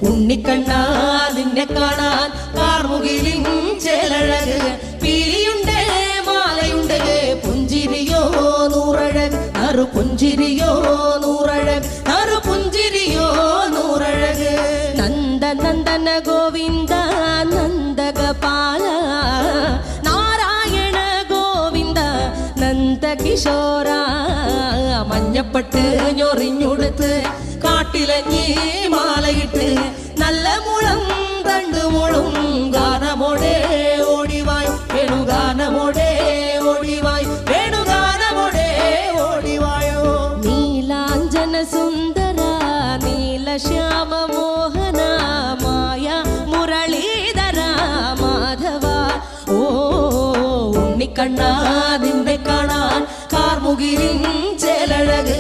ഉണ്ണിക്കണ്ണാ നിന്നെ കാണാൻ കാർമുകിലിൻ ചേലഴക് പീലിയുണ്ട് മാലയുണ്ട് പുഞ്ചിരിയോ നൂറഴക് നറു പുഞ്ചിരിയോ നൂറഴക് നറു പുഞ്ചിരിയോ നൂറഴക് നന്ദ നന്ദന ഗോവിന്ദ നന്ദഗപാല നാരായണ ഗോവിന്ദ നന്ദകിശോര മഞ്ഞപ്പട്ട് ഞൊറിഞ്ഞുടുത്ത് കാട്ടിലഞ്ഞി മാലയിട്ട് നല്ല മുളം തണ്ടു മുളും ഗാനമോടെ ഓടിവായ് വേണുഗാനമോടെ ഓടിവായ് വേണുഗാനമോടെ ഓടിവായോ നീലാഞ്ജന സുന്ദര നീലശ്യാമ മോഹന മായ മുരളീധര മാധവ ഓ ഉണ്ണിക്കണ്ണാ നിന്നെ കാണാൻ കാർമുകിലിൻ ചേലഴക്